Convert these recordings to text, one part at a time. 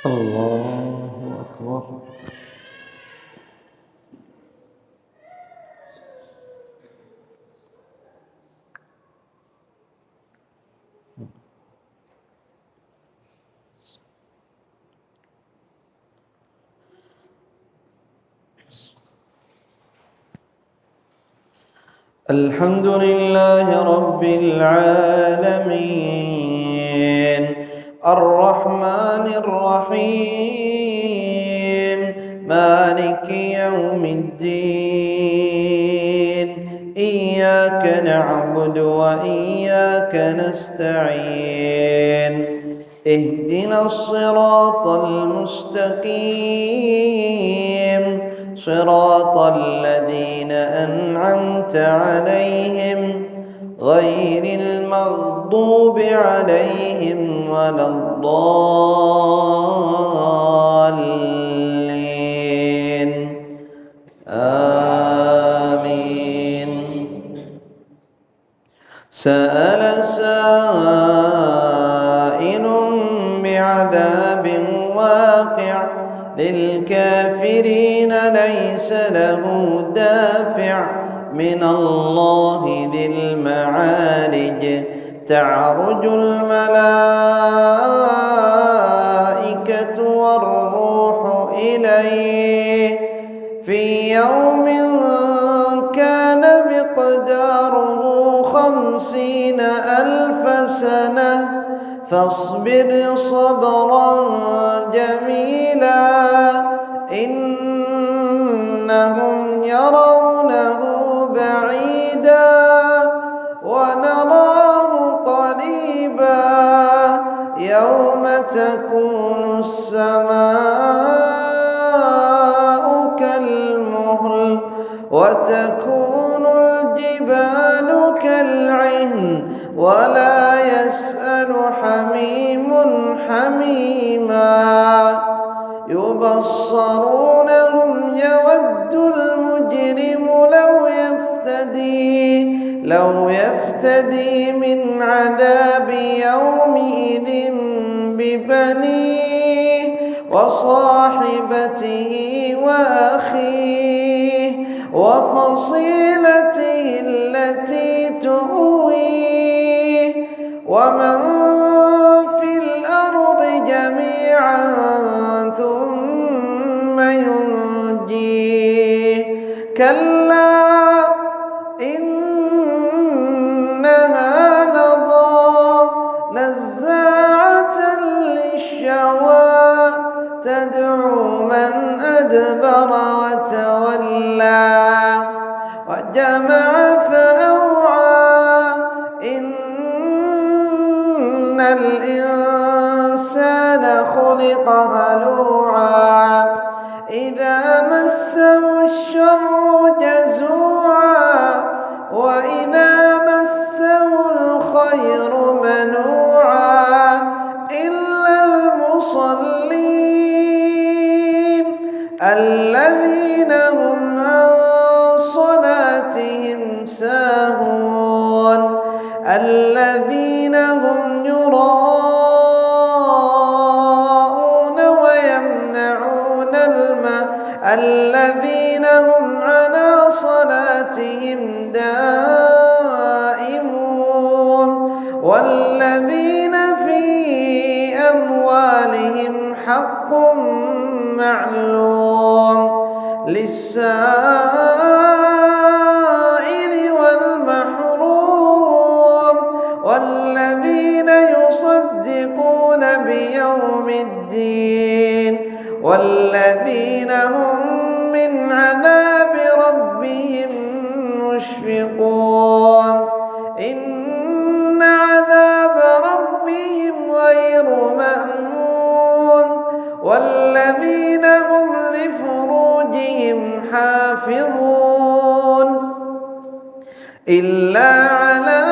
الله أكبر. الحمد لله رب العالمين الرحمن الرحيم مالك يوم الدين إياك نعبد وإياك نستعين اهدنا الصراط المستقيم صراط الذين أنعمت عليهم غير المغضوب عليهم ولا الضالين آمين. سأل سائل بعذاب واقع للكافرين ليس له دافع من الله ذي المعارج تعرج الملائكة والروح إليه في يوم كان مقداره 50,000 سنة فاصبر صبرا جميلا إنهم يرونه بعيدا ونراه قريبا يوم تكون السماء كالمهل وتكون الجبال كالعهن ولا يسأل حميم حميما يبصرونهم يود المجرم لو يفتدي من عذاب يومئذ ببنيه وصاحبته وأخيه وفصيلته التي تؤويه ومن في الأرض جميعا ثم ينجيه كلا إنها لظى نزاعة للشوى تدعو من أدبر وتولى وجمع فأوعى إن الإنسان خلق هلوعا إذا مسه الشر جزوعا وإذا مسه الخير منوعا إلا المصلين الذين هم عن صلاتهم ساهون الذين هم يراءون ويمنعون الذين هم على صلاتهم دائمون والذين في أموالهم حق معلوم للسائل والمحروم والذين يصدقون بيوم الدين والذين هم من عذاب ربهم مشفقون إن عذاب ربهم غير مأمون والذين هم لفروجهم حافظون إلا على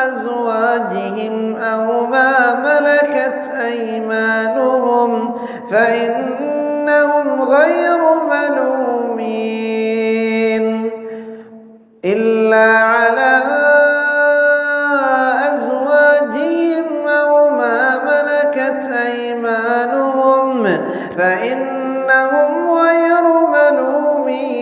أزواجهم أو ما ملكت أيمانهم فإنهم غير ملومين إلا على أزواجهم أو ما ملكت أيمانهم فإنهم غير ملومين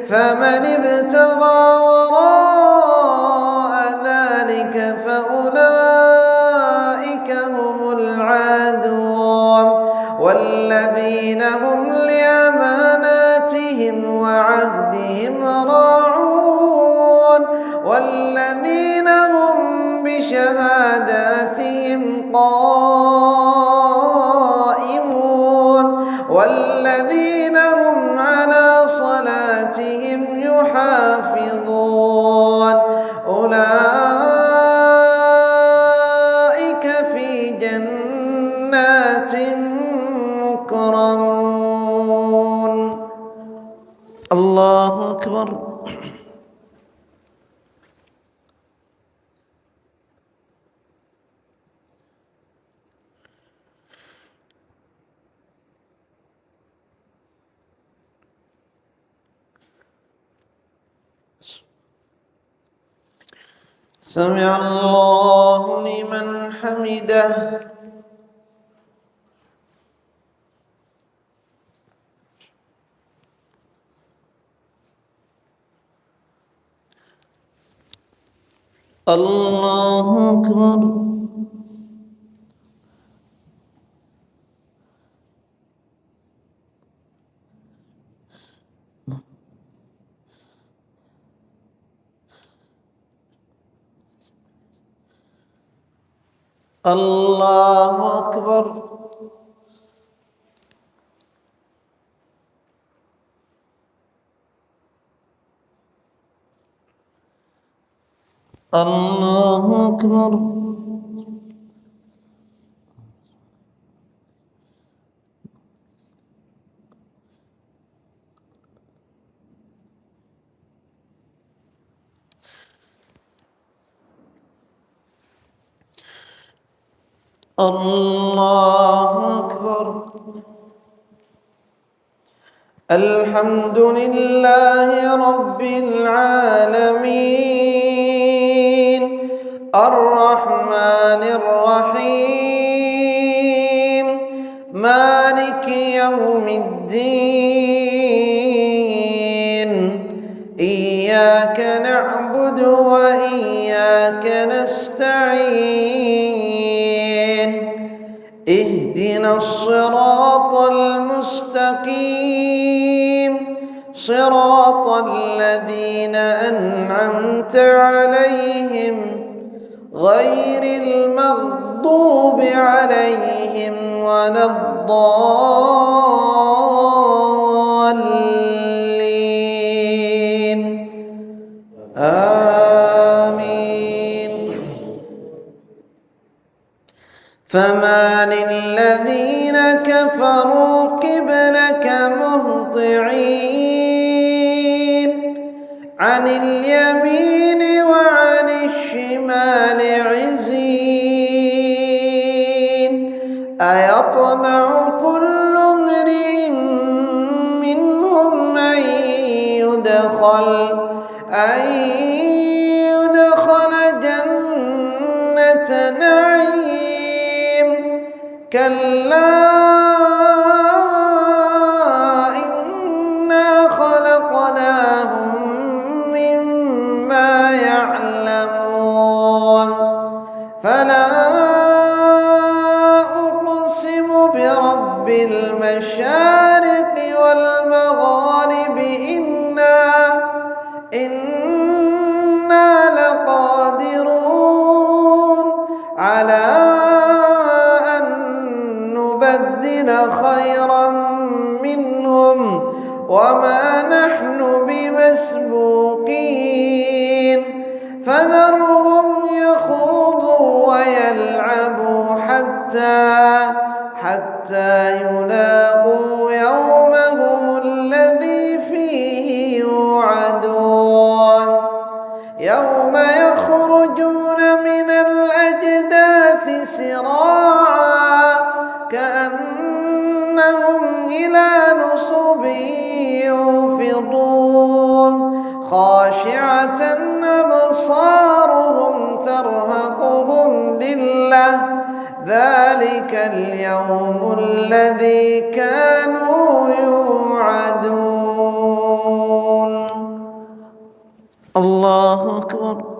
فمن ابتغى وراء ذلك فأولئك هم العادون والذين هم لأماناتهم وعهدهم راعون والذين هم بشهاداتهم قائمون والذين هم على صلاتهم يحافظون أولئك في جنات مكرمون. الله أكبر. سمع الله لمن حمده. الله أكبر. الله أكبر. الله أكبر. الله أكبر. الحمد لله رب العالمين الرحمن الرحيم مالك يوم الدين إياك نعبد وإياك نستعين اهدنا الصراط المستقيم صراط الذين أنعمت عليهم غير المغضوب عليهم ولا الضالين آمين. فما للذين كفروا قبلك مهطعين عن اليمين وعن الشمال عزين أيطمع كل امرئ منهم أن يدخل جنة نعيم كلا إنا خلقناهم مما يعلمون فلا أقسم برب المشارق والمغارب إنا لقادرون على أن نبدل خيرا منهم وما نحن بمسبوقين فذرهم يخوضوا ويلعبوا حتى يلاقوا يومهم الذي فيه يوعدون يوم يخرجون من الأجداث سراعا كأنهم إلى نصب يوفضون خاشعة أبصارهم ترهقهم ذلك اليوم الذي كانوا يوعدون الله أكبر